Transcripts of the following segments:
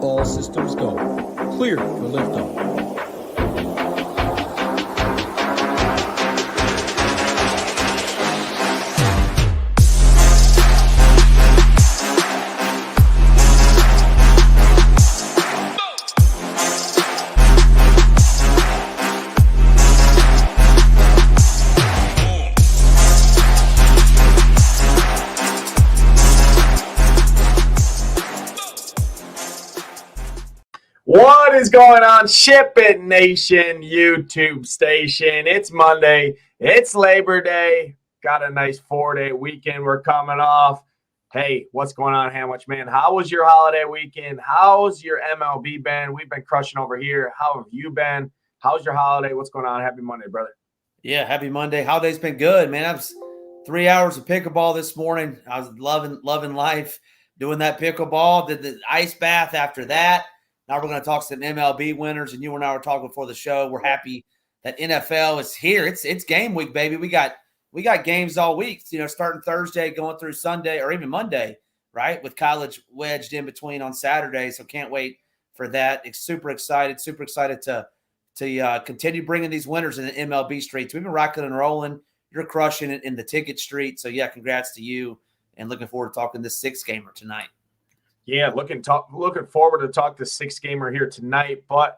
All systems go. Clear for liftoff. What is going on, SHIPIT Nation YouTube station? It's Monday. It's Labor Day. Got a nice 4-day weekend we're coming off. Hey, what's going on, Hamwich Man? How was your holiday weekend? How's your MLB been? We've been crushing over here. How have you been? How's your holiday? What's going on? Happy Monday, brother. Yeah, happy Monday. Holiday's been good, man. I was 3 hours of pickleball this morning. I was loving life, doing that pickleball. Did the ice bath after that. Now we're going to talk some MLB winners, and you and I were talking before the show. We're happy that NFL is here. It's game week, baby. We got games all week, starting Thursday, going through Sunday or even Monday, right, with college wedged in between on Saturday. So can't wait for that. It's super excited to continue bringing these winners in the MLB streets. We've been rocking and rolling. You're crushing it in the ticket street. So, yeah, congrats to you, and looking forward to talking this six-gamer tonight. Yeah, looking forward to talk to six-gamer here tonight. But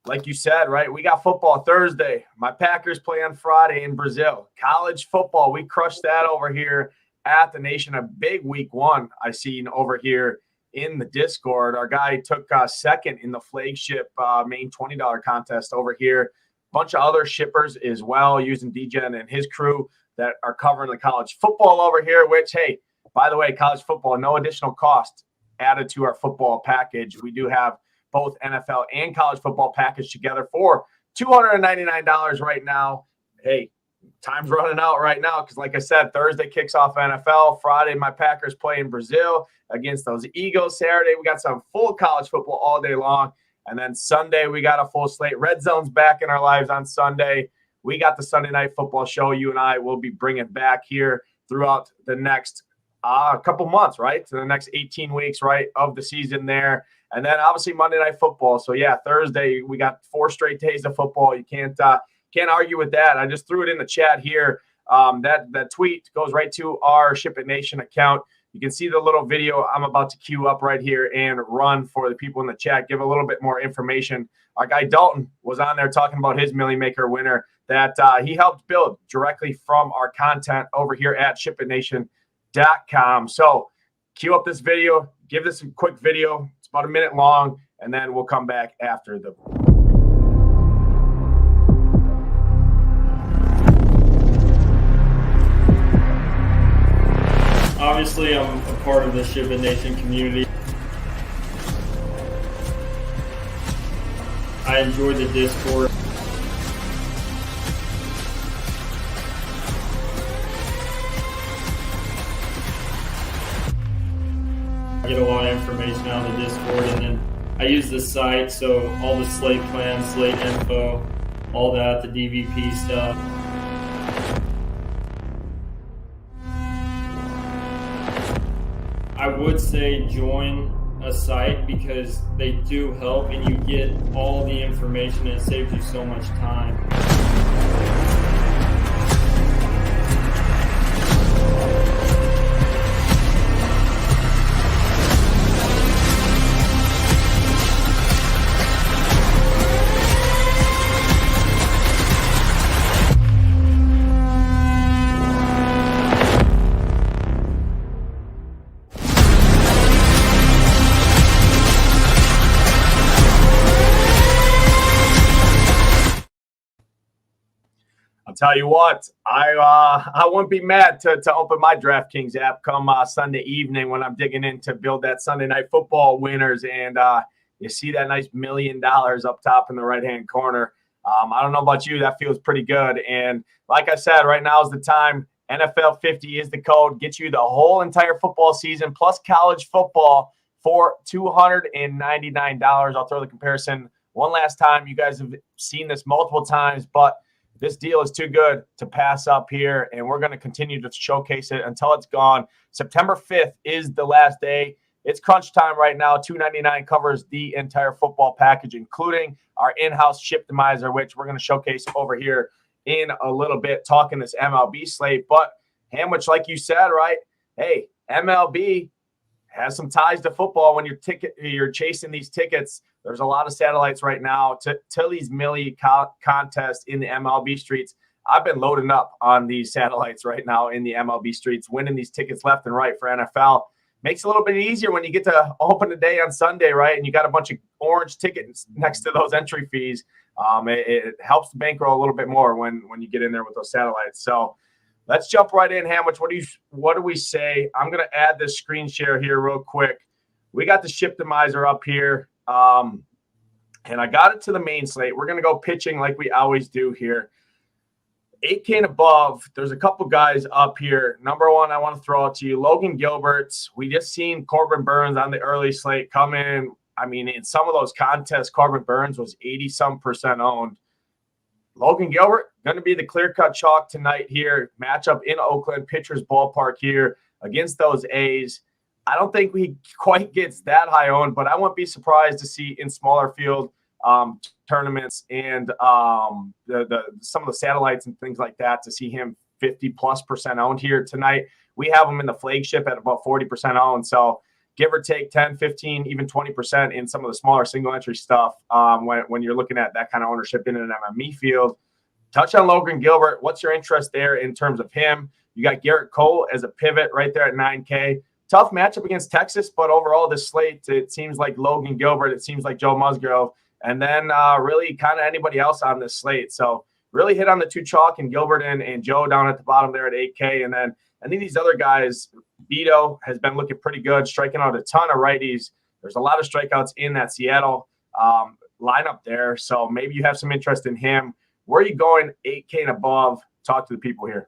like you said, right, we got football Thursday. My Packers play on Friday in Brazil. College football, we crushed that over here at the Nation. A big week one I seen over here in the Discord. Our guy took second in the flagship main $20 contest over here. Bunch of other shippers as well using DGen and his crew that are covering the college football over here, which, hey, by the way, college football, no additional cost added to our football package. We do have both NFL and college football package together for $299 right now. Hey, time's running out right now because, like I said, Thursday kicks off NFL. Friday, my Packers play in Brazil against those Eagles. Saturday, we got some full college football all day long. And then Sunday, we got a full slate. Red Zone's back in our lives on Sunday. We got the Sunday Night Football show you and I will be bringing back here throughout the next a couple months, right? To the next 18 weeks, right, of the season there. And then obviously Monday Night Football. So yeah, Thursday we got 4 straight days of football. You can't argue with that. I just threw it in the chat here. That tweet goes right to our SHIPIT Nation account. You can see the little video I'm about to queue up right here and run for the people in the chat. Give a little bit more information. Our guy Dalton was on there talking about his Millie Maker winner that he helped build directly from our content over here at SHIPITNation.com. So queue up this video, give this a quick video. It's about a minute long, and then we'll come back after the Obviously, I'm a part of the SHIPIT Nation community. I enjoy the Discord. I get a lot of information out of the Discord, and then I use the site, so all the slate plans, slate info, all that, the DVP stuff. I would say join a site because they do help and you get all the information and it saves you so much time. Tell you what, I wouldn't be mad to open my DraftKings app come Sunday evening when I'm digging in to build that Sunday Night Football winners, and you see that nice $1 million up top in the right-hand corner. I don't know about you, that feels pretty good. And like I said, right now is the time. NFL 50 is the code. Gets you the whole entire football season plus college football for $299. I'll throw the comparison one last time. You guys have seen this multiple times, but this deal is too good to pass up here, and we're going to continue to showcase it until it's gone. September 5th is the last day. It's crunch time right now. $2.99 covers the entire football package, including our in-house Shiptimizer, which we're going to showcase over here in a little bit, talking this MLB slate. But, Hamwich, like you said, right, hey, MLB has some ties to football when you're chasing these tickets. There's a lot of satellites right now to these Millie contests in the MLB streets. I've been loading up on these satellites right now in the MLB streets, winning these tickets left and right for NFL. Makes it a little bit easier when you get to open the day on Sunday, right? And you got a bunch of orange tickets next to those entry fees. It helps the bankroll a little bit more when you get in there with those satellites. So let's jump right in, Hamwich. What do we say? I'm going to add this screen share here real quick. We got the Shiptimizer up here, and I got it to the main slate. We're going to go pitching like we always do here. 8K and above, there's a couple guys up here. Number one, I want to throw out to you, Logan Gilbert. We just seen Corbin Burns on the early slate come in. I mean, in some of those contests, Corbin Burns was 80-some% owned. Logan Gilbert, going to be the clear-cut chalk tonight here. Matchup in Oakland, pitcher's ballpark here against those A's. I don't think he quite gets that high owned, but I wouldn't be surprised to see in smaller field tournaments and some of the satellites and things like that to see him 50+% owned here tonight. We have him in the flagship at about 40% owned. So give or take 10, 15, even 20% in some of the smaller single entry stuff when you're looking at that kind of ownership in an MME field. Touch on Logan Gilbert. What's your interest there in terms of him? You got Garrett Cole as a pivot right there at 9K. Tough matchup against Texas, but overall this slate, it seems like Logan Gilbert, it seems like Joe Musgrove, and then really kind of anybody else on this slate. So really hit on the two chalk and Gilbert and Joe down at the bottom there at 8K. And then I think these other guys, Vito has been looking pretty good, striking out a ton of righties. There's a lot of strikeouts in that Seattle lineup there. So maybe you have some interest in him. Where are you going 8K and above? Talk to the people here.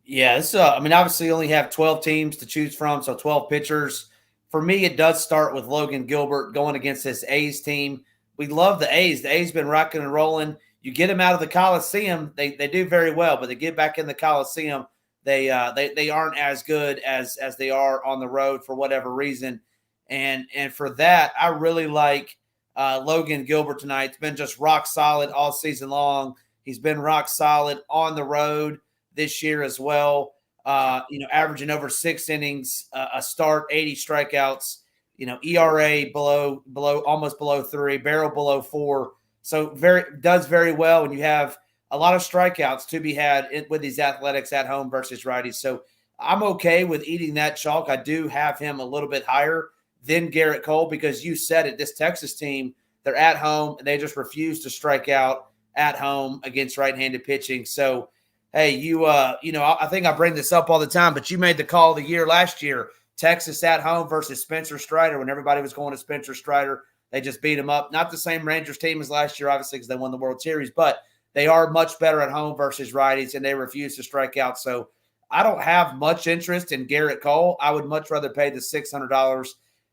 Yeah, I mean, obviously you only have 12 teams to choose from, so 12 pitchers. For me, it does start with Logan Gilbert going against this A's team. We love the A's. The A's been rocking and rolling. You get them out of the Coliseum, they do very well, but they get back in the Coliseum, they aren't as good as they are on the road for whatever reason. And for that, I really like Logan Gilbert tonight. It's been just rock solid all season long. He's been rock solid on the road this year as well. Averaging over 6 innings, a start, 80 strikeouts, ERA almost below 3, barrel below 4. So does very well when you have a lot of strikeouts to be had with these Athletics at home versus righties. So I'm okay with eating that chalk. I do have him a little bit higher than Garrett Cole because you said it, this Texas team, they're at home and they just refuse to strike out at home against right-handed pitching. So, hey, I think I bring this up all the time, but you made the call of the year last year, Texas at home versus Spencer Strider. When everybody was going to Spencer Strider, they just beat him up. Not the same Rangers team as last year, obviously, because they won the World Series, but they are much better at home versus righties, and they refuse to strike out. So I don't have much interest in Garrett Cole. I would much rather pay the $600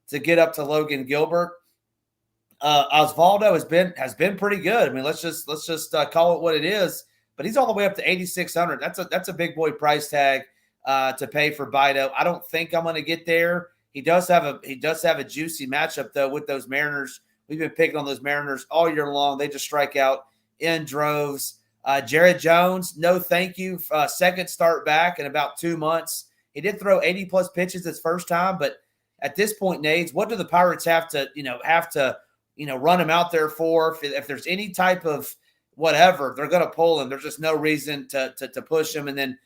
to get up to Logan Gilbert. Osvaldo has been pretty good. I mean, let's just call it what it is. But he's all the way up to 8,600. That's a big boy price tag to pay for Bido. I don't think I'm going to get there. He does have a juicy matchup though with those Mariners. We've been picking on those Mariners all year long. They just strike out in droves. Jared Jones, no thank you. Second start back in about 2 months. He did throw 80+ pitches his first time, but at this point, Nades, what do the Pirates have to run him out there for? If there's any type of whatever, they're going to pull him. There's just no reason to push him. And then,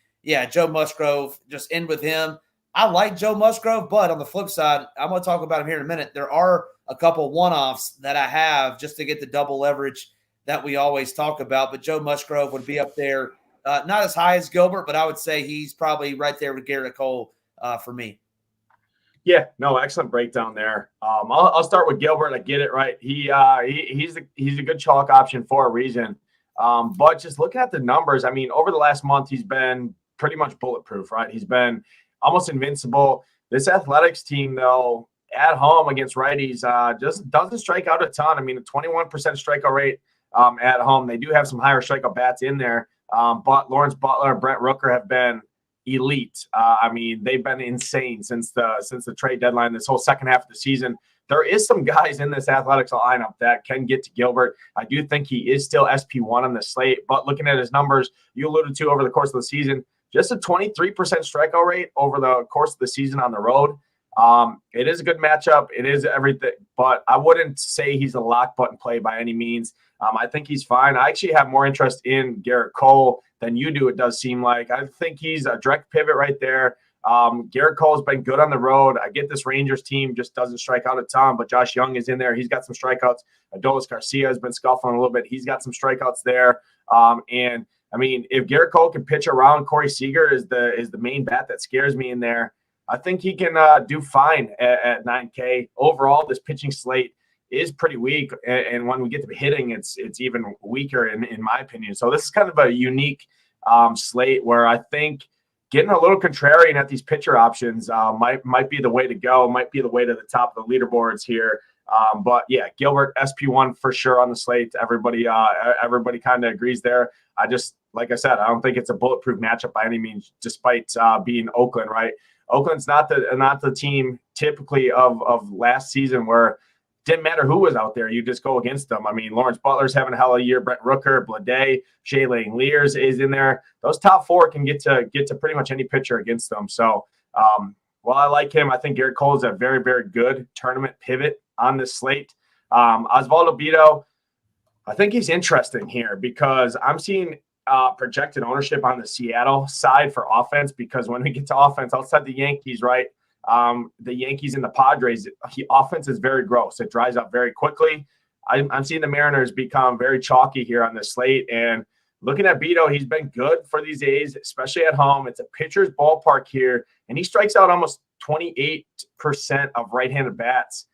Joe Musgrove, just end with him. I like Joe Musgrove, but on the flip side, I'm going to talk about him here in a minute. There are a couple one-offs that I have just to get the double leverage that we always talk about. But Joe Musgrove would be up there, not as high as Gilbert, but I would say he's probably right there with Garrett Cole for me. Yeah, no, excellent breakdown there. I'll start with Gilbert. I get it, right? He's a good chalk option for a reason. But just looking at the numbers, I mean, over the last month, he's been pretty much bulletproof, right? He's been almost invincible. This Athletics team, though, at home against righties, just doesn't strike out a ton. I mean, a 21% strikeout rate at home. They do have some higher strikeout bats in there. But Lawrence Butler and Brent Rooker have been elite. I mean, they've been insane since the trade deadline, this whole second half of the season. There is some guys in this Athletics lineup that can get to Gilbert. I do think he is still SP1 on the slate, but looking at his numbers, you alluded to over the course of the season, just a 23% strikeout rate over the course of the season on the road. It is a good matchup. It is everything, but I wouldn't say he's a lock button play by any means. I think he's fine. I actually have more interest in Garrett Cole than you do, it does seem like. I think he's a direct pivot right there. Garrett Cole's been good on the road. I get this Rangers team just doesn't strike out a ton, but Josh Young is in there. He's got some strikeouts. Adolis Garcia has been scuffling a little bit. He's got some strikeouts there. And I mean, if Garrett Cole can pitch around Corey Seager is the main bat that scares me in there. I think he can do fine at 9K. Overall, this pitching slate is pretty weak. And when we get to hitting, it's even weaker in my opinion. So this is kind of a unique slate where I think getting a little contrarian at these pitcher options might be the way to go, might be the way to the top of the leaderboards here. But yeah, Gilbert SP1 for sure on the slate. Everybody kind of agrees there. Like I said, I don't think it's a bulletproof matchup by any means, despite being Oakland, right? Oakland's not the team typically of last season where didn't matter who was out there, you just go against them. I mean, Lawrence Butler's having a hell of a year. Brent Rooker, Blade, Shea Langeliers is in there. Those top four can get to pretty much any pitcher against them. So while I like him, I think Garrett Cole is a very, very good tournament pivot on this slate. Osvaldo Bido, I think he's interesting here because I'm seeing projected ownership on the Seattle side for offense, because when we get to offense outside the Yankees, right, the Yankees and the Padres, offense is very gross. It dries up very quickly. I'm seeing the Mariners become very chalky here on the slate. And looking at Bido, he's been good for these days, especially at home. It's a pitcher's ballpark here, and he strikes out almost 28% of right-handed bats.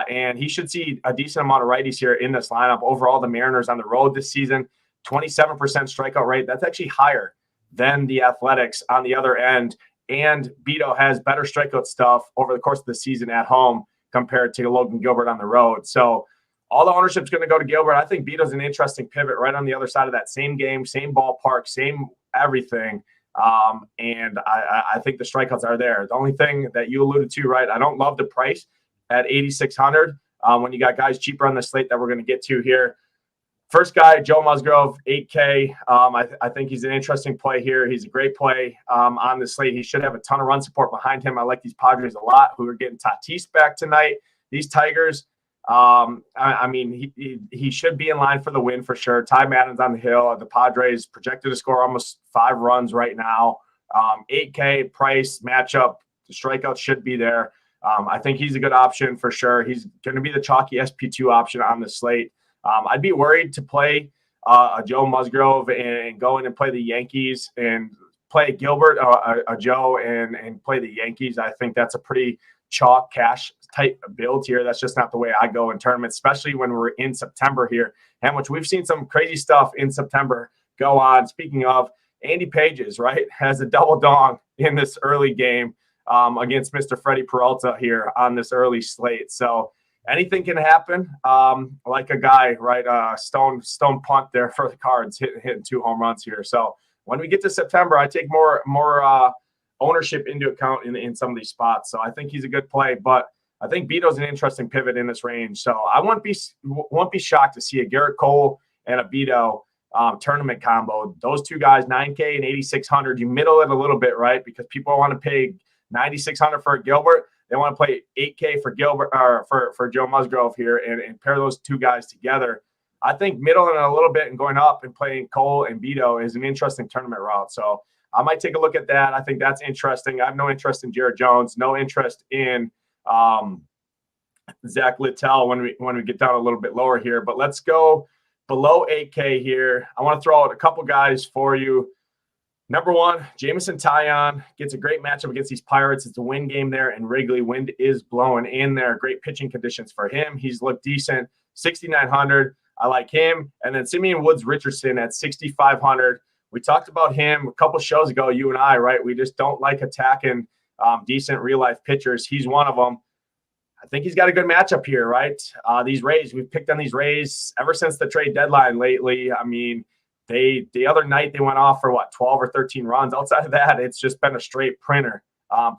And he should see a decent amount of righties here in this lineup. Overall, the Mariners on the road this season, 27% strikeout rate. That's actually higher than the Athletics on the other end. And Bido has better strikeout stuff over the course of the season at home compared to Logan Gilbert on the road. So all the ownership is going to go to Gilbert. I think Bido's an interesting pivot right on the other side of that same game, same ballpark, same everything. And I think the strikeouts are there. The only thing that you alluded to, right, I don't love the price at 8,600 when you got guys cheaper on the slate that we're going to get to here. First guy, Joe Musgrove, 8K. I think he's an interesting play here. He's a great play on the slate. He should have a ton of run support behind him. I like these Padres a lot, who are getting Tatis back tonight. These Tigers, I mean, he should be in line for the win for sure. Ty Madden's on the hill. The Padres projected to score almost 5 runs right now. 8K price matchup. The strikeouts should be there. I think he's a good option for sure. He's going to be the chalky SP2 option on the slate. I'd be worried to play a Joe Musgrove and go in and play the Yankees and play Gilbert, a Joe, and play the Yankees. I think that's a pretty chalk cash type build here. That's just not the way I go in tournaments, especially when we're in September here, and which we've seen some crazy stuff in September go on. Speaking of, Andy Pages, right, has a double dong in this early game against Mr. Freddie Peralta here on this early slate. So anything can happen. Like a guy, right? Stone punt there for the Cards, hitting 2 home runs here. So when we get to September, I take more ownership into account in some of these spots. So I think he's a good play, but I think Bido's an interesting pivot in this range. So I won't be shocked to see a Garrett Cole and a Bido tournament combo. Those two guys, 9K and 8,600. You middle it a little bit, right? Because people want to pay 9,600 for Gilbert. They want to play 8K for Gilbert or for Joe Musgrove here and pair those two guys together. I think middling a little bit and going up and playing Cole and Bido is an interesting tournament route. So I might take a look at that. I think that's interesting. I have no interest in Jared Jones, no interest in Zach Littell when we get down a little bit lower here. But let's go below 8K here. I want to throw out a couple guys for you. Number 1, Jameson Taillon gets a great matchup against these Pirates. It's a wind game there, and Wrigley. Wind is blowing in there. Great pitching conditions for him. He's looked decent. 6,900. I like him. And then Simeon Woods Richardson at 6,500. We talked about him a couple shows ago, you and I, right? We just don't like attacking decent real-life pitchers. He's one of them. I think he's got a good matchup here, right? These Rays, we've picked on these Rays ever since the trade deadline lately. I mean, the other night they went off for 12 or 13 runs. Outside of that, it's just been a straight printer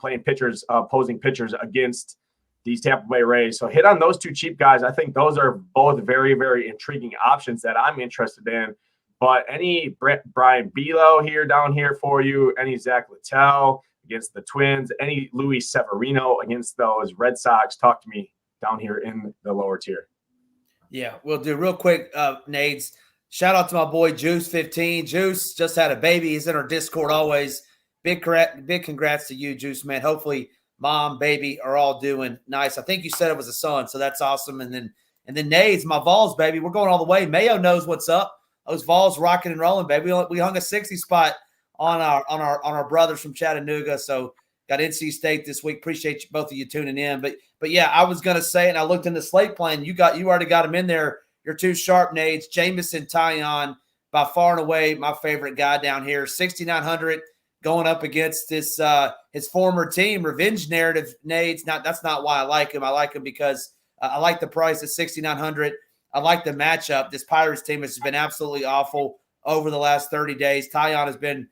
playing pitchers, opposing pitchers against these Tampa Bay Rays. So hit on those two cheap guys. I think those are both very, very intriguing options that I'm interested in. But any Brian Belo down here for you, any Zach Littell against the Twins, any Luis Severino against those Red Sox, talk to me down here in the lower tier. Yeah, we'll do real quick, Nades. Shout out to my boy Juice15. Juice just had a baby. He's in our Discord always. Big congrats to you, Juice, man. Hopefully mom, baby are all doing nice. I think you said it was a son, so that's awesome. And then Nades, my Vols, baby. We're going all the way. Mayo knows what's up. Those Vols rocking and rolling, baby. We hung a 60 spot on our brothers from Chattanooga. So got NC State this week. Appreciate you, both of you tuning in. But yeah, I was gonna say, and I looked in the slate plan. You already got them in there. You're too sharp, Nades. Jamison Tyon, by far and away my favorite guy down here. 6,900 going up against his former team. Revenge narrative, Nades. That's not why I like him. I like him because I like the price at 6,900. I like the matchup. This Pirates team has been absolutely awful over the last 30 days. Tyon has been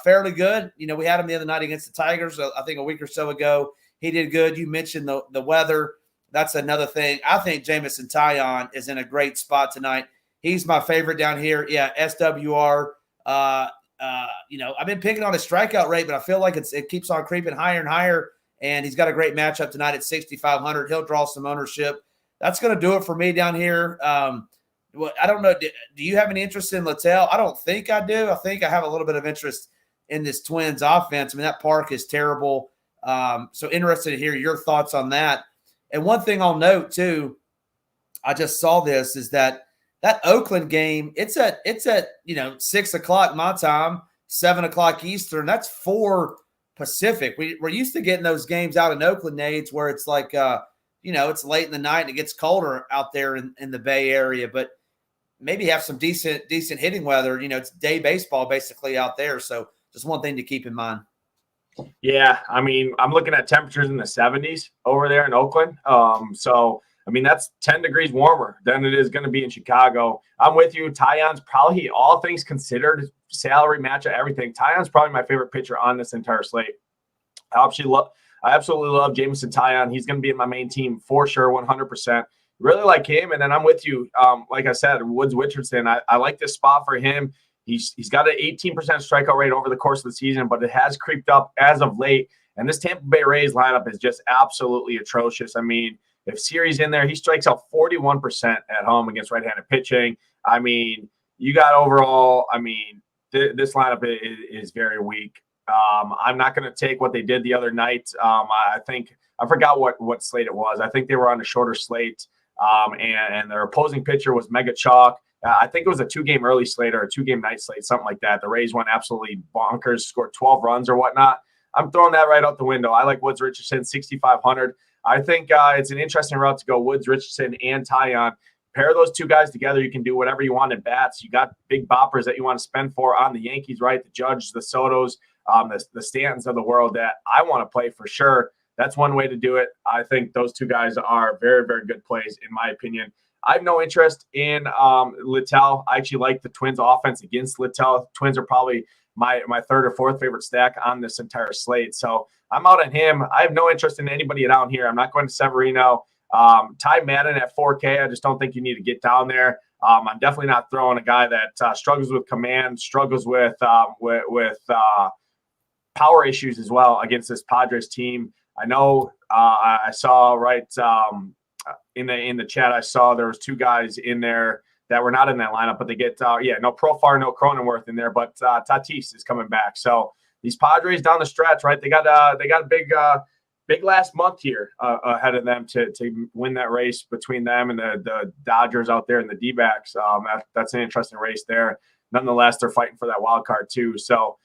fairly good. You know, we had him the other night against the Tigers, I think a week or so ago. He did good. You mentioned the weather. That's another thing. I think Jamison Tyon is in a great spot tonight. He's my favorite down here. Yeah, SWR. I've been picking on his strikeout rate, but I feel like it keeps on creeping higher and higher. And he's got a great matchup tonight at 6,500. He'll draw some ownership. That's going to do it for me down here. I don't know. Do you have any interest in Littell? I don't think I do. I think I have a little bit of interest in this Twins offense. I mean, that park is terrible. So interested to hear your thoughts on that. And one thing I'll note too, I just saw this, is that Oakland game, it's at 6 o'clock my time, 7 o'clock Eastern. That's 4 Pacific. We're used to getting those games out in Oakland, Nades, where it's like it's late in the night and it gets colder out there in the Bay Area, but maybe have some decent hitting weather. It's day baseball basically out there. So just one thing to keep in mind. Yeah, I mean, I'm looking at temperatures in the 70s over there in Oakland. So, I mean, that's 10 degrees warmer than it is going to be in Chicago. I'm with you. Tyon's probably, all things considered, salary matchup, everything. Tyon's probably my favorite pitcher on this entire slate. I absolutely love Jamison Tyon. He's going to be in my main team for sure, 100%. Really like him. And then I'm with you. Like I said, Woods Richardson, I like this spot for him. He's got an 18% strikeout rate over the course of the season, but it has creeped up as of late. And this Tampa Bay Rays lineup is just absolutely atrocious. I mean, if Siri's in there, he strikes out 41% at home against right-handed pitching. I mean, you got overall, I mean, this lineup is very weak. I'm not going to take what they did the other night. I forgot what slate it was. I think they were on a shorter slate, and their opposing pitcher was Mega Chalk. I think it was a 2-game early slate or a 2-game night slate, something like that. The Rays went absolutely bonkers, scored 12 runs or whatnot. I'm throwing that right out the window. I like Woods Richardson, 6,500. I think it's an interesting route to go. Woods Richardson and Tyon. Pair those two guys together. You can do whatever you want at bats. You got big boppers that you want to spend for on the Yankees, right? The Judge, the Sotos, the Stantons of the world that I want to play for sure. That's one way to do it. I think those two guys are very, very good plays, in my opinion. I have no interest in Littell. I actually like the Twins offense against Littell. Twins are probably my third or fourth favorite stack on this entire slate. So I'm out on him. I have no interest in anybody down here. I'm not going to Severino. Ty Madden at 4K. I just don't think you need to get down there. I'm definitely not throwing a guy that struggles with command, struggles with power issues as well against this Padres team. I know I saw in the chat, I saw there was 2 guys in there that were not in that lineup, but they get no Profar, no Cronenworth in there, but Tatis is coming back. So these Padres down the stretch, right? They got a big last month here ahead of them to win that race between them and the Dodgers out there and the D-backs. That's an interesting race there. Nonetheless, they're fighting for that wild card too. So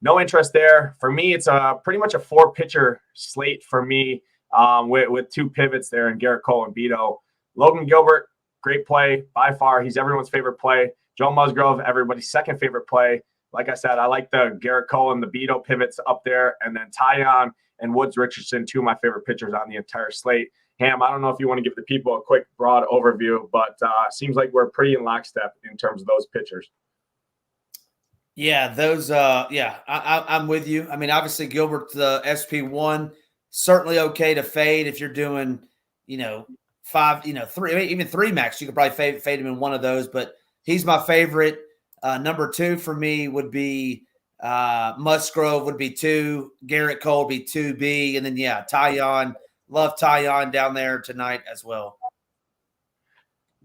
no interest there. For me, it's pretty much a 4-pitcher slate for me. With 2 pivots there in Garrett Cole and Beto. Logan Gilbert, great play by far. He's everyone's favorite play. Joe Musgrove, everybody's second favorite play. Like I said, I like the Garrett Cole and the Beto pivots up there. And then Tyon and Woods Richardson, 2 of my favorite pitchers on the entire slate. Ham, I don't know if you want to give the people a quick, broad overview, but seems like we're pretty in lockstep in terms of those pitchers. Yeah, those. I'm with you. I mean, obviously Gilbert, the SP1, certainly okay to fade if you're doing, five, three, even three max. You could probably fade him in one of those, but he's my favorite. Number two for me would be Musgrove would be 2, Garrett Cole would be 2B, and then Tyon. Love Tyon down there tonight as well.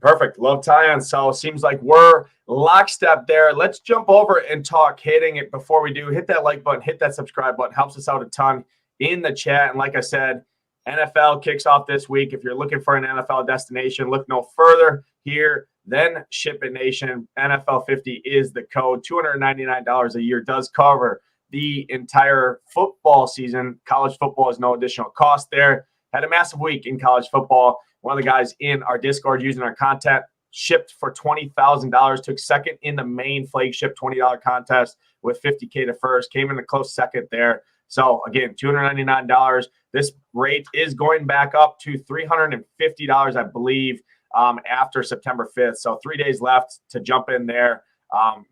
Perfect. Love Tyon. So it seems like we're lockstep there. Let's jump over and talk hitting it. Before we do, hit that like button, hit that subscribe button. Helps us out a ton in the chat. And like I said, NFL kicks off this week. If you're looking for an NFL destination, look no further here than SHIPIT Nation. NFL 50 is the code. $299 a year does cover the entire football season. College football is no additional cost there. Had a massive week in college football. One of the guys in our Discord using our content shipped for $20,000, took second in the main flagship $20 contest with $50K to first, came in a close second there. So again, $299. This rate is going back up to $350, I believe, after September 5th. So 3 days left to jump in there.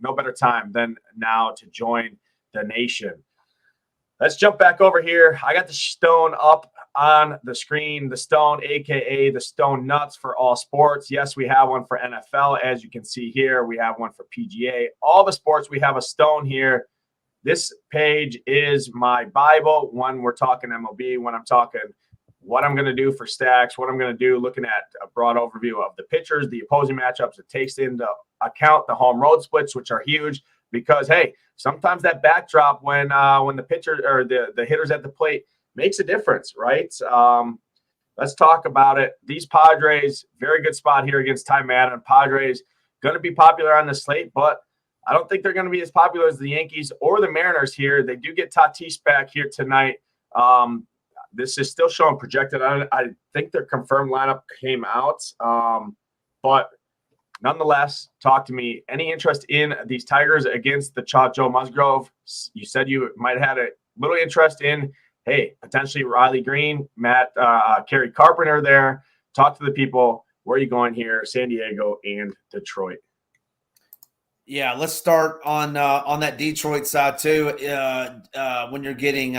No better time than now to join the nation. Let's jump back over here. I got the stone up on the screen, the stone, aka the stone nuts for all sports. Yes, we have one for NFL, as you can see here. We have one for PGA. All the sports, we have a stone here. This page is my Bible when we're talking MLB, when I'm talking what I'm going to do for stacks, what I'm going to do looking at a broad overview of the pitchers, the opposing matchups. It takes into account the home road splits, which are huge because, hey, sometimes that backdrop when the pitcher or the hitters at the plate makes a difference, right? Let's talk about it. These Padres, very good spot here against Ty Madden. Padres going to be popular on the slate, but I don't think they're going to be as popular as the Yankees or the Mariners here. They do get Tatis back here tonight. This is still showing projected. I think their confirmed lineup came out, but nonetheless, talk to me. Any interest in these Tigers against the Joe Musgrove? You said you might have had a little interest in, hey, potentially Riley Green, Kerry Carpenter there. Talk to the people. Where are you going here? San Diego and Detroit. Yeah, let's start on that Detroit side too. When you're getting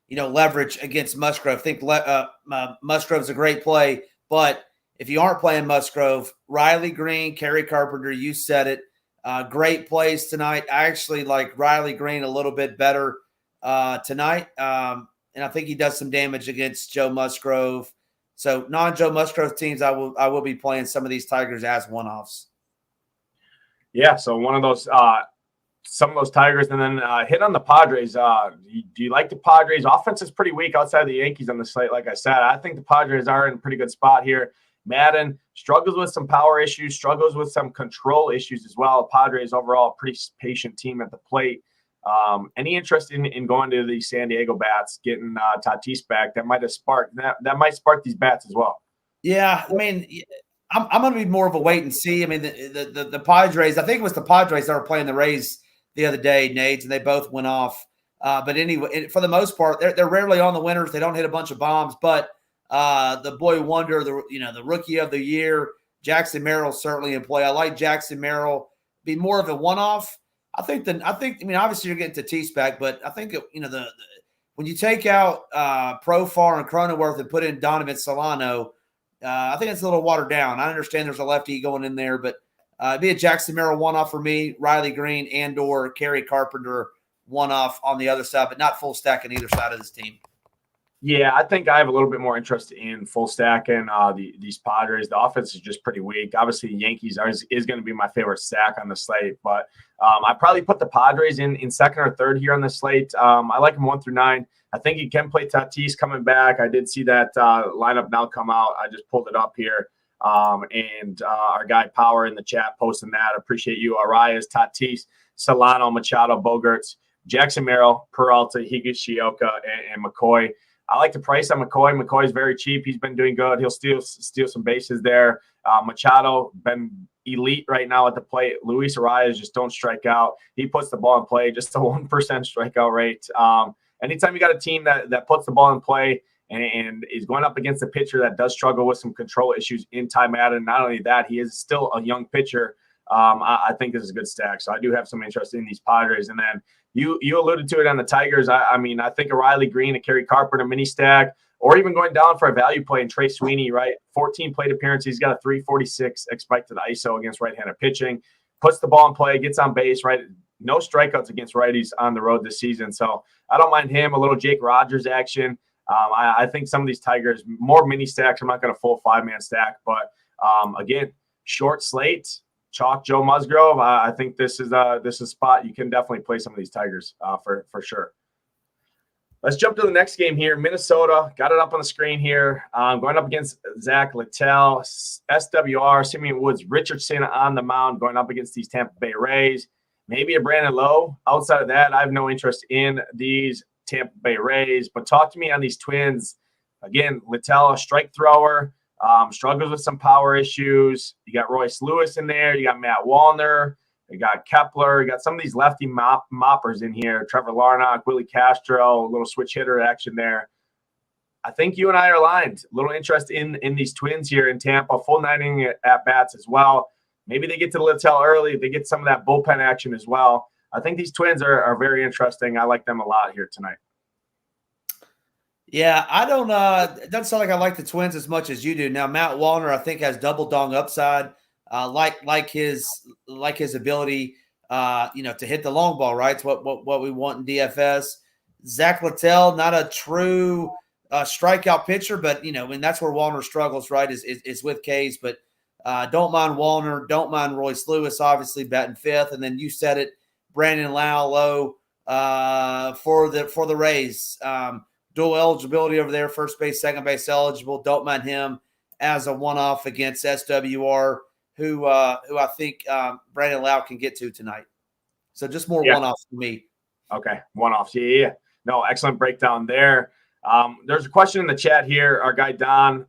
leverage against Musgrove, I think Musgrove's a great play. But if you aren't playing Musgrove, Riley Green, Kerry Carpenter, you said it. Great plays tonight. I actually like Riley Green a little bit better tonight, and I think he does some damage against Joe Musgrove. So non-Joe Musgrove teams, I will be playing some of these Tigers as one-offs. Yeah, so one of those, some of those Tigers, and then hit on the Padres. Do you like the Padres? Offense is pretty weak outside of the Yankees on the slate. Like I said, I think the Padres are in a pretty good spot here. Madden struggles with some power issues, struggles with some control issues as well. Padres overall, a pretty patient team at the plate. Any interest in going to the San Diego bats, getting Tatis back? That might have sparked that might spark these bats as well. Yeah, I mean, I'm going to be more of a wait and see. I mean, the Padres, I think it was the Padres that were playing the Rays the other day, Nades, and they both went off. But anyway, for the most part, they're rarely on the winners. They don't hit a bunch of bombs. But the boy wonder, the rookie of the year, Jackson Merrill certainly in play. I like Jackson Merrill. Be more of a one-off. I mean, obviously you're getting Tatis back, but I think when you take out Profar and Cronenworth and put in Donovan Solano, I think it's a little watered down. I understand there's a lefty going in there, but it'd be a Jackson Merrill one-off for me, Riley Green and or Kerry Carpenter one-off on the other side, but not full stack on either side of this team. Yeah, I think I have a little bit more interest in full stacking these Padres. The offense is just pretty weak. Obviously, the Yankees is going to be my favorite stack on the slate, but I probably put the Padres in second or third here on the slate. I like them 1 through 9. I think you can play Tatis coming back. I did see that lineup now come out. I just pulled it up here. And our guy Power in the chat posting that. Appreciate you. Arias, Tatis, Solano, Machado, Bogarts, Jackson Merrill, Peralta, Higashioka, and McCoy. I like the price on McCoy. McCoy's very cheap. He's been doing good. He'll steal some bases there. Machado been elite right now at the plate. Luis Arias just don't strike out. He puts the ball in play. Just a 1% strikeout rate. Anytime you got a team that puts the ball in play and is going up against a pitcher that does struggle with some control issues in Ty Madden, not only that, he is still a young pitcher. I think this is a good stack. So I do have some interest in these Padres. And then you alluded to it on the Tigers. I mean, I think a Riley Green, a Kerry Carpenter mini stack, or even going down for a value play in Trey Sweeney, right? 14 plate appearances. He's got a 346 expected ISO against right-handed pitching. Puts the ball in play, gets on base, right? No strikeouts against righties on the road this season. So I don't mind him. A little Jake Rogers action. I think some of these Tigers, more mini stacks. I'm not going to full 5-man stack. But, again, short slate, chalk Joe Musgrove. I think this is a spot you can definitely play some of these Tigers for sure. Let's jump to the next game here. Minnesota, got it up on the screen here. Going up against Zach Littell, SWR, Simeon Woods, Richardson on the mound, going up against these Tampa Bay Rays. Maybe a Brandon Lowe. Outside of that, I have no interest in these Tampa Bay Rays. But talk to me on these Twins. Again, Littell, a strike thrower, struggles with some power issues. You got Royce Lewis in there. You got Matt Wallner. You got Kepler. You got some of these lefty moppers in here. Trevor Larnach, Willie Castro, a little switch hitter action there. I think you and I are aligned. A little interest in these Twins here in Tampa. Full 9 at bats as well. Maybe they get to Littell early. They get some of that bullpen action as well. I think these Twins are very interesting. I like them a lot here tonight. Yeah, I don't it doesn't sound like I like the Twins as much as you do. Now, Matt Wallner, I think, has double dong upside. Like his ability, to hit the long ball, right? It's what we want in DFS. Zach Littell, not a true strikeout pitcher, but and that's where Wallner struggles, right? Is with K's, but don't mind Wallner, don't mind Royce Lewis, obviously batting fifth, and then you said it, Brandon Lowe for the Rays, dual eligibility over there, first base, second base eligible. Don't mind him as a one-off against SWR. Who I think Brandon Lowe can get to tonight. So just more one-offs for me. Okay, one-offs. Yeah. No, excellent breakdown there. There's a question in the chat here. Our guy Don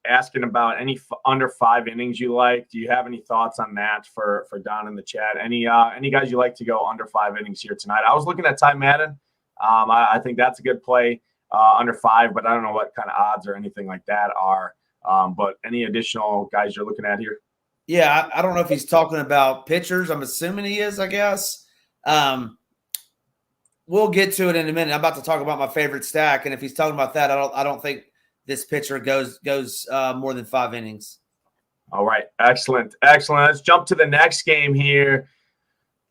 asking about any under 5 innings you like. Do you have any thoughts on that for Don in the chat? Any guys you like to go under 5 innings here tonight? I was looking at Ty Madden. I think that's a good play under 5, but I don't know what kind of odds or anything like that are. But any additional guys you're looking at here? Yeah, I don't know if he's talking about pitchers. I'm assuming he is, I guess. We'll get to it in a minute. I'm about to talk about my favorite stack, and if he's talking about that, I don't think this pitcher goes more than 5 innings. All right, excellent. Let's jump to the next game here.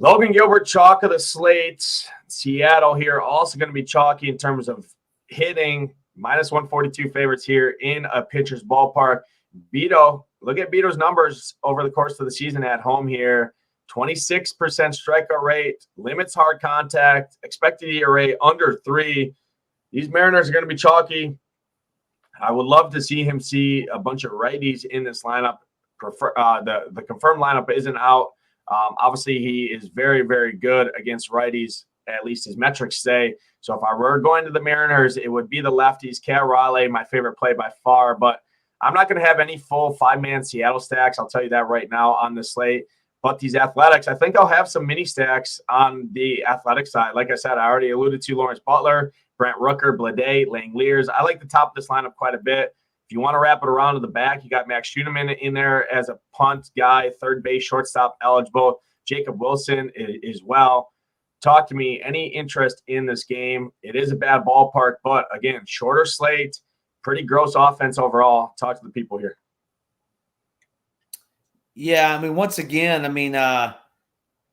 Logan Gilbert, chalk of the slate. Seattle here also going to be chalky in terms of hitting. -142 favorites here in a pitcher's ballpark. Beto. Look at Beto's numbers over the course of the season at home here. 26% strikeout rate, limits hard contact, expected ERA under 3. These Mariners are going to be chalky. I would love to see him see a bunch of righties in this lineup. The confirmed lineup isn't out. Obviously, he is very, very good against righties, at least his metrics say. So if I were going to the Mariners, it would be the lefties. Cal Raleigh, my favorite play by far, but I'm not going to have any full 5-man Seattle stacks. I'll tell you that right now on the slate. But these Athletics, I think I'll have some mini stacks on the Athletic side. Like I said, I already alluded to Lawrence Butler, Brent Rooker, Blade, Langeliers. I like the top of this lineup quite a bit. If you want to wrap it around to the back, you got Max Schuneman in there as a punt guy, third base, shortstop eligible. Jacob Wilson as well. Talk to me. Any interest in this game? It is a bad ballpark, but again, shorter slate. Pretty gross offense overall. Talk to the people here. Yeah, I mean, once again,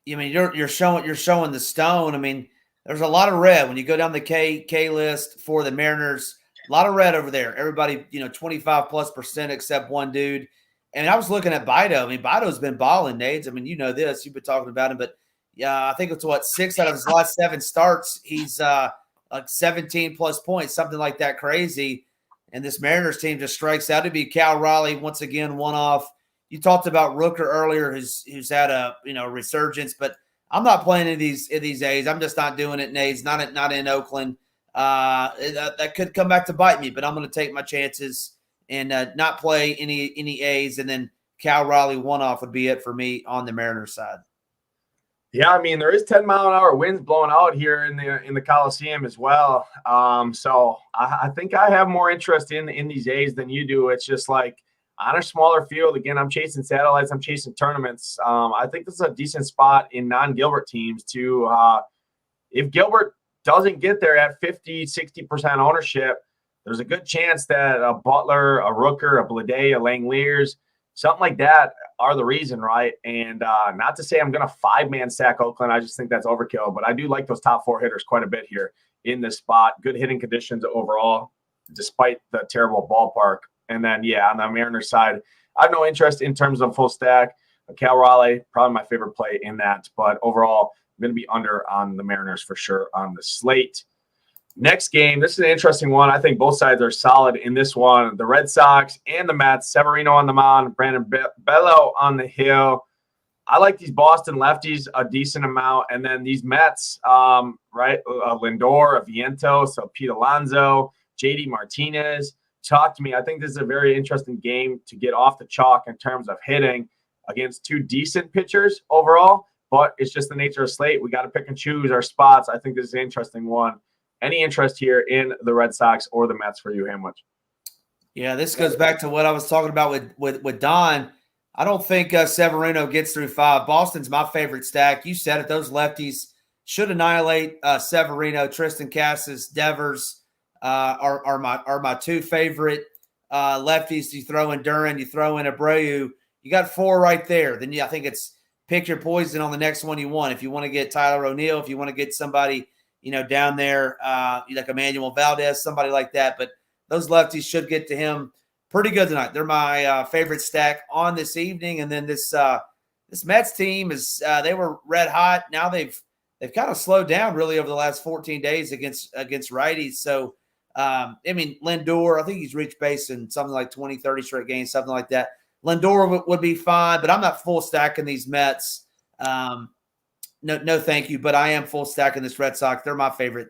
you're showing the stone. I mean, there's a lot of red when you go down the K list for the Mariners. A lot of red over there. Everybody, 25+% except one dude. And I was looking at Bido. I mean, Bido's been balling, Nades. I mean, you know this. You've been talking about him, but yeah, I think it's 6 out of his last 7 starts. He's like 17+ points, something like that, crazy. And this Mariners team just strikes out. To be Cal Raleigh once again, one off. You talked about Rooker earlier, who's had a resurgence, but I'm not playing in these A's. I'm just not doing it, Nades. Not in Oakland. That could come back to bite me, but I'm going to take my chances and not play any A's. And then Cal Raleigh one off would be it for me on the Mariners side. Yeah, I mean, there is 10-mile-an-hour winds blowing out here in the Coliseum as well. So I think I have more interest in these A's than you do. It's just like on a smaller field. Again, I'm chasing satellites. I'm chasing tournaments. I think this is a decent spot in non-Gilbert teams to if Gilbert doesn't get there at 50, 60% ownership, there's a good chance that a Butler, a Rooker, a Blade, a Langoliers, something like that are the reason, right? And not to say I'm going to 5-man stack Oakland. I just think that's overkill. But I do like those top 4 hitters quite a bit here in this spot. Good hitting conditions overall, despite the terrible ballpark. And then, on the Mariners side, I have no interest in terms of full stack. Cal Raleigh, probably my favorite play in that. But overall, I'm going to be under on the Mariners for sure on the slate. Next game, this is an interesting one. I think both sides are solid in this one. The Red Sox and the Mets, Severino on the mound, Brandon Bello on the hill. I like these Boston lefties a decent amount. And then these Mets, right, Lindor, Vientos, so Pete Alonso, JD Martinez. Talk to me. I think this is a very interesting game to get off the chalk in terms of hitting against 2 decent pitchers overall, but it's just the nature of slate. We got to pick and choose our spots. I think this is an interesting one. Any interest here in the Red Sox or the Mets for you, Hamwich? Yeah, this goes back to what I was talking about with Don. I don't think Severino gets through 5. Boston's my favorite stack. You said it. Those lefties should annihilate Severino. Tristan Casas, Devers are my 2 favorite lefties. You throw in Duran, you throw in Abreu. You got 4 right there. Then I think it's pick your poison on the next one you want. If you want to get Tyler O'Neill, if you want to get somebody down there, like Emmanuel Valdez, somebody like that. But those lefties should get to him pretty good tonight. They're my favorite stack on this evening. And then this Mets team is they were red hot. Now they've kind of slowed down really over the last 14 days against righties. So, Lindor, I think he's reached base in something like 20, 30 straight games, something like that. Lindor would be fine, but I'm not full stacking these Mets. No, thank you. But I am full stacking this Red Sox. They're my favorite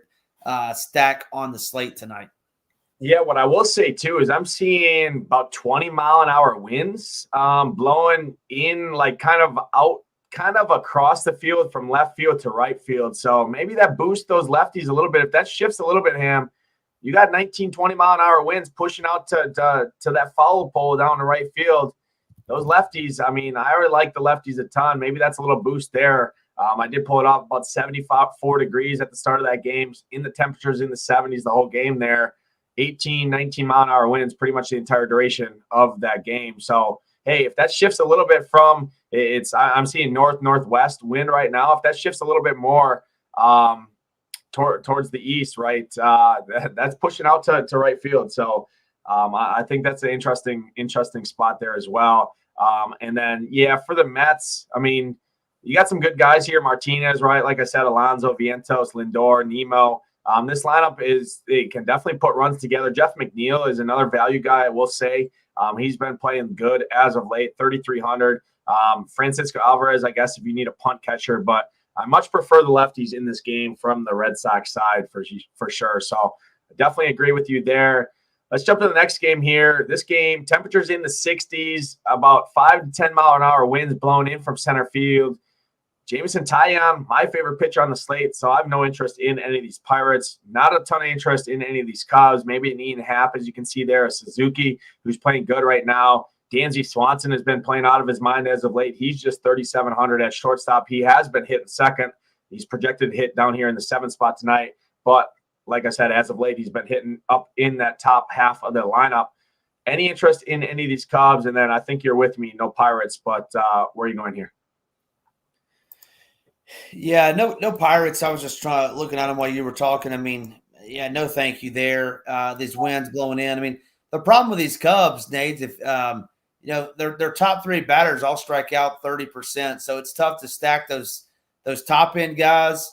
stack on the slate tonight. Yeah, what I will say too is I'm seeing about 20-mile-an-hour winds blowing in, like kind of across the field from left field to right field. So maybe that boosts those lefties a little bit. If that shifts a little bit, Ham, you got 19, 20-mile-an-hour winds pushing out to that foul pole down the right field. Those lefties, I already like the lefties a ton. Maybe that's a little boost there. I did pull it off about 74 degrees at the start of that game. In the temperatures in the 70s the whole game there. 18, 19-mile-an-hour winds pretty much the entire duration of that game. So, hey, if that shifts a little bit from I'm seeing northwest wind right now. If that shifts a little bit more towards the east, right, that's pushing out to right field. So I think that's an interesting spot there as well. And then, for the Mets, you got some good guys here. Martinez, right? Like I said, Alonso, Vientos, Lindor, Nemo. This lineup they can definitely put runs together. Jeff McNeil is another value guy, I will say. He's been playing good as of late, 3,300. Francisco Alvarez, I guess, if you need a punt catcher. But I much prefer the lefties in this game from the Red Sox side for sure. So I definitely agree with you there. Let's jump to the next game here. This game, temperatures in the 60s, about 5 to 10-mile-an-hour winds blowing in from center field. Jameson Taillon, my favorite pitcher on the slate, so I have no interest in any of these Pirates. Not a ton of interest in any of these Cubs. Maybe an 8.5, as you can see there. A Suzuki, who's playing good right now. Dansby Swanson has been playing out of his mind as of late. He's just 3,700 at shortstop. He has been hitting second. He's projected to hit down here in the 7th spot tonight. But like I said, as of late, he's been hitting up in that top half of the lineup. Any interest in any of these Cubs? And then I think you're with me. No Pirates, but where are you going here? Yeah, no Pirates. I was just looking at them while you were talking. No thank you there. These winds blowing in. The problem with these Cubs, Nate, if their top 3 batters all strike out 30%, so it's tough to stack those top end guys.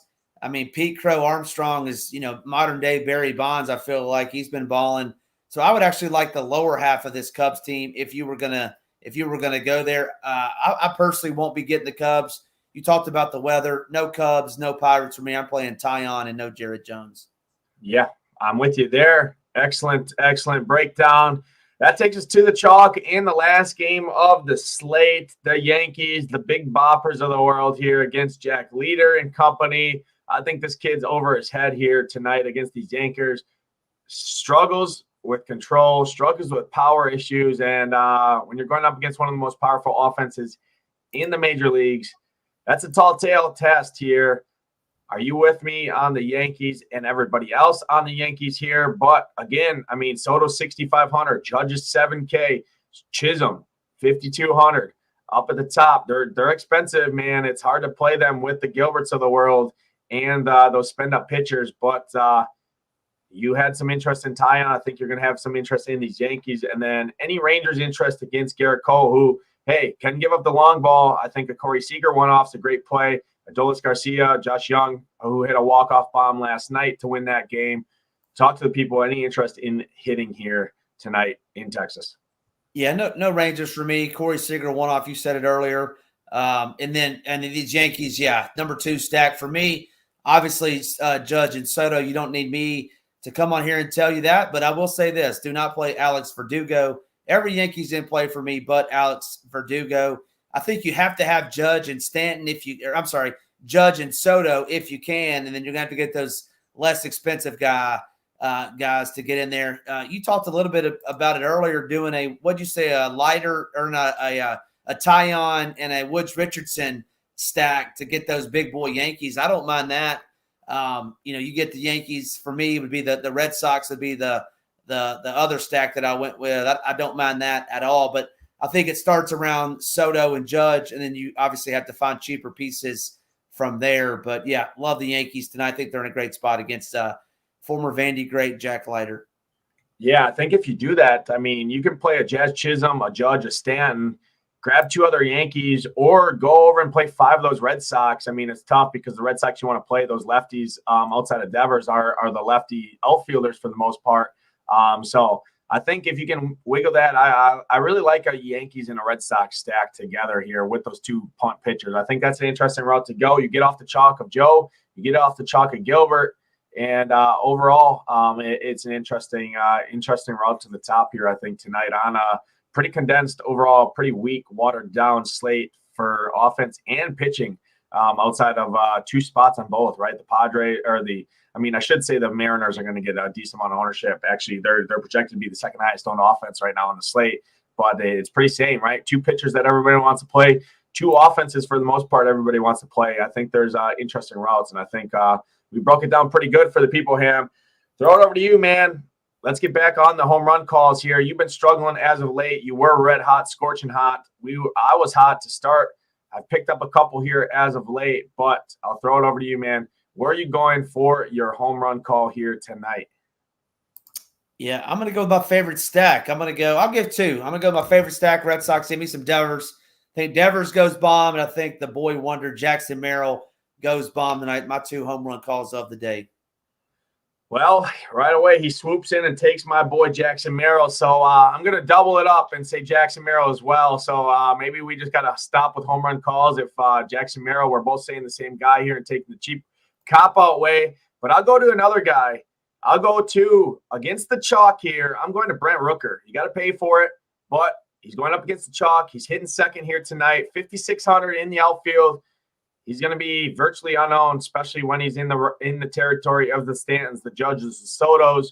Pete Crow Armstrong is modern day Barry Bonds. I feel like he's been balling. So I would actually like the lower half of this Cubs team if you were gonna go there. I personally won't be getting the Cubs. You talked about the weather. No Cubs, no Pirates for me. I'm playing Taillon and no Jared Jones. Yeah, I'm with you there. Excellent breakdown. That takes us to the chalk in the last game of the slate. The Yankees, the big boppers of the world here against Jack Leader and company. I think this kid's over his head here tonight against these Yankers. Struggles with control, struggles with power issues, and when you're going up against one of the most powerful offenses in the major leagues, that's a tall tale test here. Are you with me on the Yankees and everybody else on the Yankees here? But again, I mean, Soto 6,500, Judge's 7K, Chisholm 5,200 up at the top. They're expensive, man. It's hard to play them with the Gilberts of the world and those spend up pitchers. But you had some interest in Tyon. I think you're going to have some interest in these Yankees. And then any Rangers interest against Garrett Cole, who, hey, can give up the long ball. I think a Corey Seager one-off is a great play. Adolis Garcia, Josh Young, who hit a walk-off bomb last night to win that game. Talk to the people. Any interest in hitting here tonight in Texas? Yeah, no Rangers for me. Corey Seager, one-off. You said it earlier. And then these Yankees, yeah, number 2 stack for me. Obviously, Judge and Soto, you don't need me to come on here and tell you that. But I will say this. Do not play Alex Verdugo. Every Yankees in play for me but Alex Verdugo. I think you have to have Judge and Stanton Judge and Soto if you can, and then you're going to have to get those less expensive guys to get in there. You talked a little bit about it earlier, doing a lighter or not a Tyon and a Woods Richardson stack to get those big boy Yankees. I don't mind that. You get the Yankees. For me, would be the Red Sox would be the other stack that I went with. I don't mind that at all, but I think it starts around Soto and Judge, and then you obviously have to find cheaper pieces from there. But, yeah, love the Yankees tonight. I think they're in a great spot against former Vandy great Jack Leiter. Yeah, I think if you do that, I mean, you can play a Jazz Chisholm, a Judge, a Stanton, grab 2 other Yankees, or go over and play 5 of those Red Sox. I mean, it's tough because the Red Sox you want to play, those lefties outside of Devers are the lefty outfielders for the most part. So I think if you can wiggle that, I really like a Yankees and a Red Sox stack together here with those 2 punt pitchers. I think that's an interesting route to go. You get off the chalk of Joe, you get off the chalk of Gilbert, and overall, it's an interesting route to the top here, I think, tonight on a pretty condensed overall, pretty weak, watered-down slate for offense and pitching outside of 2 spots on both, right? The Padres or I should say the Mariners are going to get a decent amount of ownership. Actually, they're projected to be the second highest owned offense right now on the slate, but it's pretty same, right? 2 pitchers that everybody wants to play, 2 offenses for the most part everybody wants to play. I think there's interesting routes, and I think we broke it down pretty good for the people, Ham. Throw it over to you, man. Let's get back on the home run calls here. You've been struggling as of late. You were red hot, scorching hot. I was hot to start. I've picked up a couple here as of late, but I'll throw it over to you, man. Where are you going for your home run call here tonight? Yeah, I'm going to go with my favorite stack. I'll give 2. I'm going to go with my favorite stack, Red Sox. Give me some Devers. I think Devers goes bomb, and I think the boy wonder, Jackson Merrill, goes bomb tonight. My 2 home run calls of the day. Well, right away, he swoops in and takes my boy Jackson Merrill. So I'm going to double it up and say Jackson Merrill as well. So maybe we just got to stop with home run calls if Jackson Merrill, we're both saying the same guy here and taking the cheap cop-out way. But I'll go to another guy. I'll go to, against the chalk here, I'm going to Brent Rooker. You got to pay for it, but he's going up against the chalk. He's hitting second here tonight, 5,600 in the outfield. He's going to be virtually unknown, especially when he's in the territory of the Stantons, the Judges, the Sotos.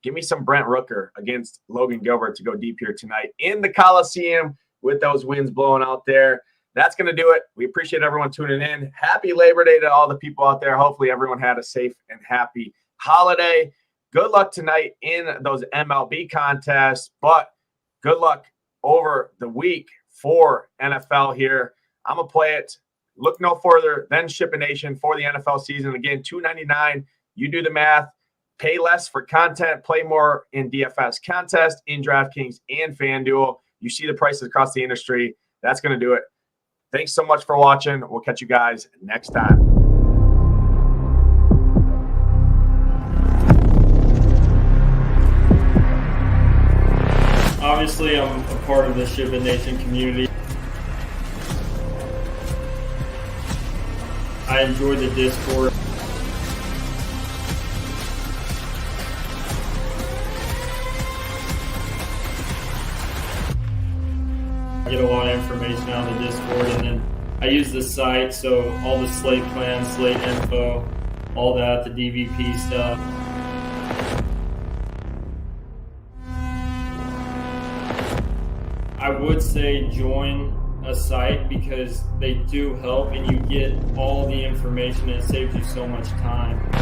Give me some Brent Rooker against Logan Gilbert to go deep here tonight in the Coliseum with those winds blowing out there. That's going to do it. We appreciate everyone tuning in. Happy Labor Day to all the people out there. Hopefully everyone had a safe and happy holiday. Good luck tonight in those MLB contests, but good luck over the week for NFL here. I'm going to play it. Look no further than SHIPIT Nation for the NFL season. Again, $2.99. You do the math. Pay less for content. Play more in DFS contest, in DraftKings and FanDuel. You see the prices across the industry. That's going to do it. Thanks so much for watching. We'll catch you guys next time. Obviously, I'm a part of the SHIPIT Nation community. I enjoy the Discord. I get a lot of information out of the Discord, and then I use the site, so all the slate plans, slate info, all that, the DVP stuff. I would say join a site because they do help and you get all the information and it saves you so much time.